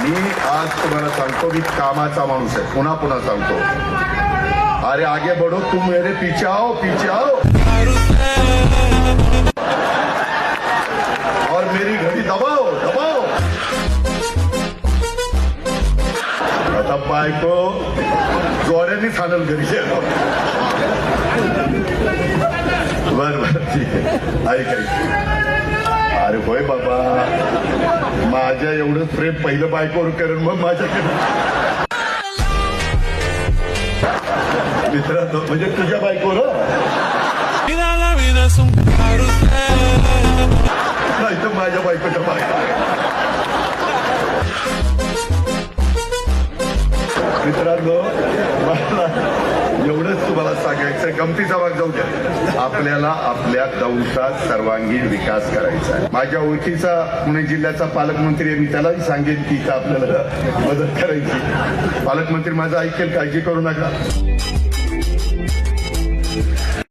मी आज तुम्हाला सांगतो, मी कामाचा माणूस आहे, पुन्हा पुन्हा सांगतो. अरे आगे बढ़ो, तुम मेरे पीछे आओ, पीछे आओ. और मेरी घड़ी दबाओ, दबाओ. आता बायको जोड्यानेच हाणल घरी. बर बर, ठीक आहे. ऐक. अरे होय बाबा, माझ्या एवढं प्रेम पहिलं बायकोवर करून मग माझ्याकडे मित्रांनो, म्हणजे तुझ्या बायकोवर नाही तर माझ्या बायकोच्या बायको. मित्रांनो, मला एवढंच तुम्हाला सांगायचं, गमतीचा भाग जाऊ द्या. आपल्याला आपल्या दौशात सर्वांगीण विकास करायचा आहे. माझ्या ओळखीचा पुणे जिल्ह्याचा पालकमंत्री आहे, मी त्यालाही सांगेन की आपल्याला मदत करायची. पालकमंत्री माझं ऐकेल, काळजी करू नका.